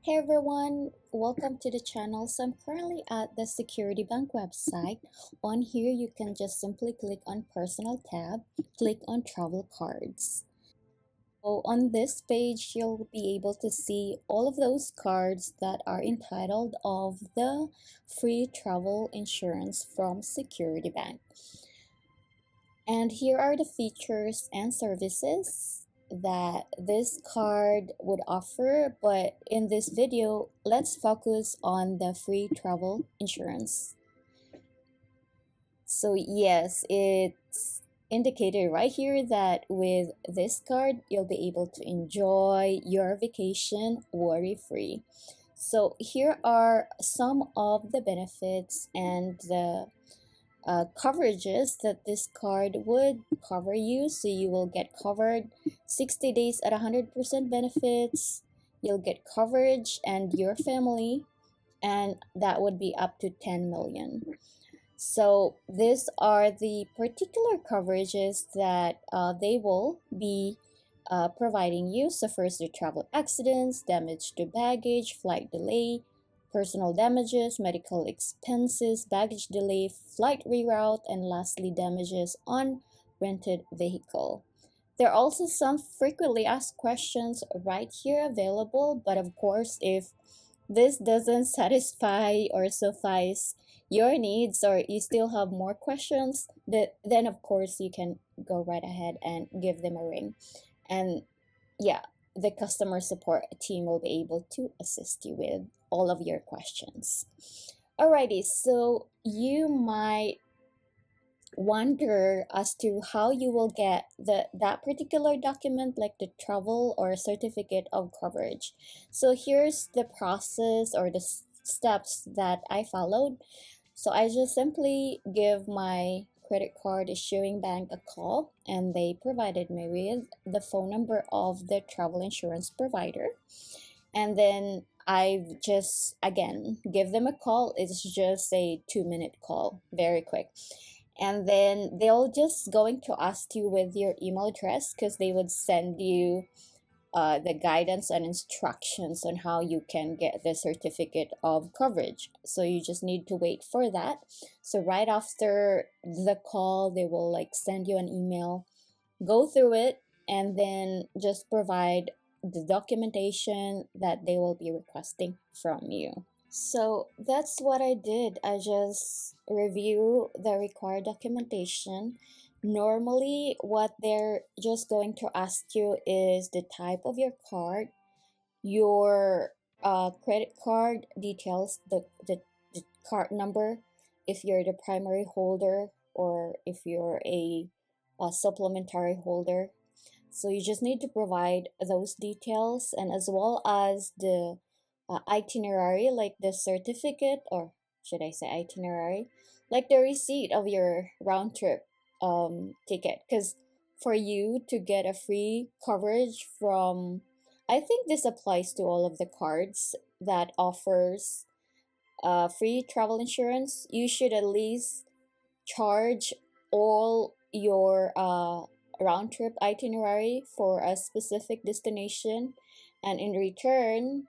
Hey everyone, welcome to the channel. So I'm currently at the Security Bank website. On here, you can just simply click on Personal tab, click on Travel Cards. So on this page, you'll be able to see all of those cards that are entitled of the free travel insurance from Security Bank. And here are the features and services that this card would offer. But in this video, let's focus on the free travel insurance. So yes, it's indicated right here that with this card, you'll be able to enjoy your vacation worry-free. So here are some of the benefits and the coverages that this card would cover you. So you will get covered 60 days at 100% benefits. You'll get coverage and your family, and that would be up to 10 million. So these are the particular coverages that they will be providing you. So first, the travel accidents, damage to baggage, flight delay, personal damages, medical expenses, baggage delay, flight reroute, and lastly, damages on rented vehicle. There are also some frequently asked questions right here available, but of course, if this doesn't satisfy or suffice your needs or you still have more questions, then of course you can go right ahead and give them a ring. And yeah, the customer support team will be able to assist you with all of your questions. Alrighty, so you might wonder as to how you will get that particular document, like the travel or certificate of coverage. So here's the process or the steps that I followed. So I just simply give my credit card issuing bank a call, and they provided me with the phone number of the travel insurance provider. And then I just again give them a call. It's just a 2-minute call, very quick. And then they'll just going to ask you with your email address, because they would send you the guidance and instructions on how you can get the certificate of coverage. So you just need to wait for that. So right after the call, they will like send you an email, go through it, and then just provide the documentation that they will be requesting from you. So that's what I did. I just review the required documentation. Normally, what they're just going to ask you is the type of your card, your credit card details, the card number, if you're the primary holder or if you're a supplementary holder. So you just need to provide those details, and as well as the itinerary, like the certificate, or should I say itinerary, like the receipt of your round trip ticket. Because for you to get a free coverage from, I think this applies to all of the cards that offers free travel insurance, you should at least charge all your round trip itinerary for a specific destination, and in return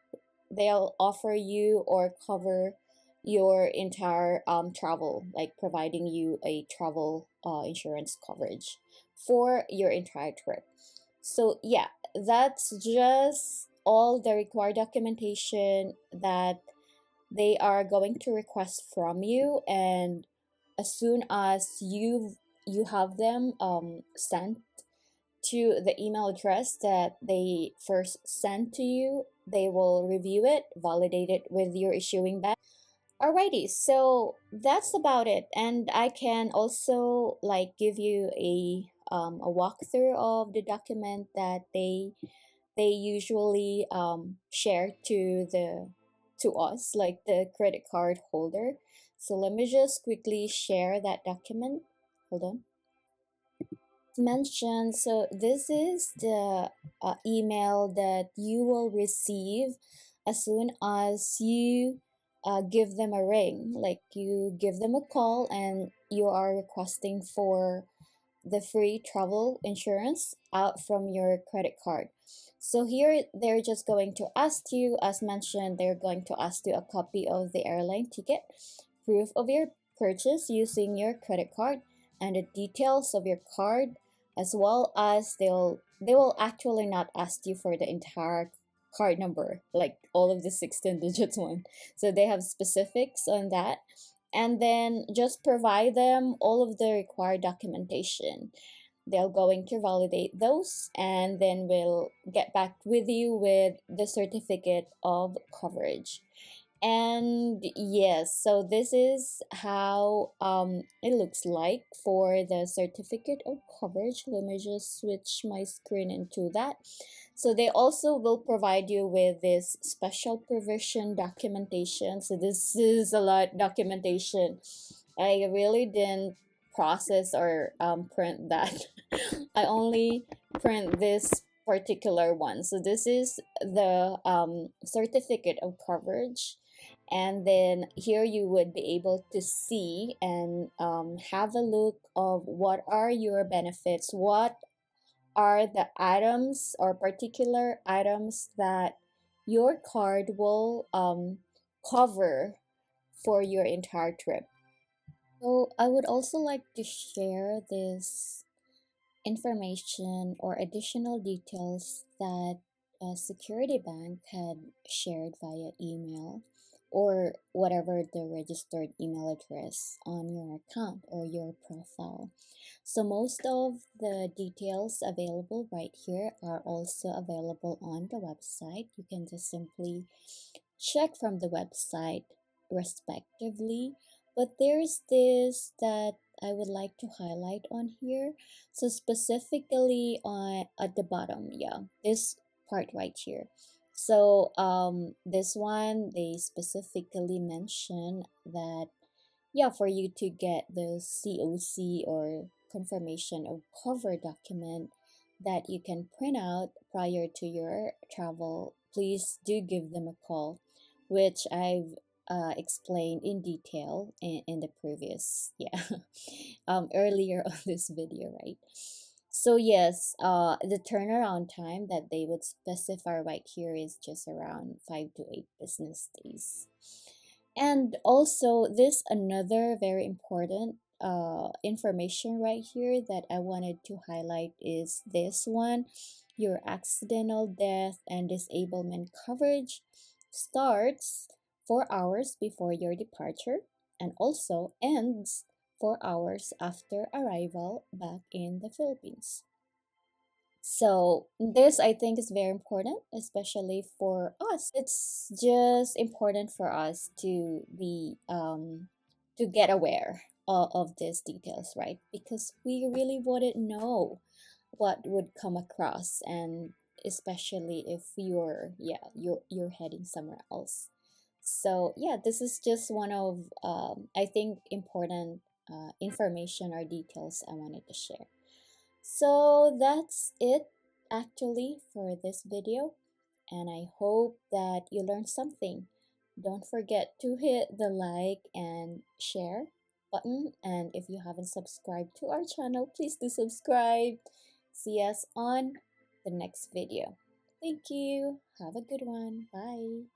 they'll offer you or cover your entire travel, like providing you a travel insurance coverage for your entire trip. So yeah, that's just all the required documentation that they are going to request from you. And as soon as you have them sent to the email address that they first sent to you, they will review it, validate it with your issuing bank. Alrighty, so that's about it. And I can also like give you a walkthrough of the document that they usually share to us, like the credit card holder. So let me just quickly share that document. Hold on. Mentioned, so this is the email that you will receive as soon as you give them a ring, like you give them a call and you are requesting for the free travel insurance out from your credit card. So here they're just going to ask you, as mentioned, they're going to ask you a copy of the airline ticket, proof of your purchase using your credit card, and the details of your card, as well as they will actually not ask you for the entire card number, like all of the 16 digits one. So they have specifics on that, and then just provide them all of the required documentation. They're going to validate those, and then we'll get back with you with the certificate of coverage. And yes, so this is how it looks like for the certificate of coverage. Let me just switch my screen into that. So they also will provide you with this special provision documentation. So this is a lot documentation. I really didn't process or print that. I only print this particular one. So this is the certificate of coverage, and then here you would be able to see and have a look of what are your benefits, what are the items or particular items that your card will cover for your entire trip. So I would also like to share this information or additional details that a security bank had shared via email or whatever the registered email address on your account or your profile. So most of the details available right here are also available on the website. You can just simply check from the website respectively. But there's this that I would like to highlight on here. So specifically on at the bottom, yeah, this part right here. So this one they specifically mention that, yeah, for you to get the COC or confirmation of cover document that you can print out prior to your travel, please do give them a call, which I've explained in detail in the previous, yeah, earlier on this video, right? So yes, the turnaround time that they would specify right here is just around 5 to 8 business days. And also, this another very important information right here that I wanted to highlight is this one. Your accidental death and disablement coverage starts 4 hours before your departure and also ends 4 hours after arrival back in the Philippines. So this I think is very important, especially for us. It's just important for us to be to get aware of these details, right? Because we really wouldn't know what would come across, and especially if you're heading somewhere else. So yeah, this is just one of I think important information or details I wanted to share. So that's it actually for this video, and I hope that you learned something. Don't forget to hit the like and share button, and if you haven't subscribed to our channel, please do subscribe. See us on the next video. Thank you. Have a good one. Bye.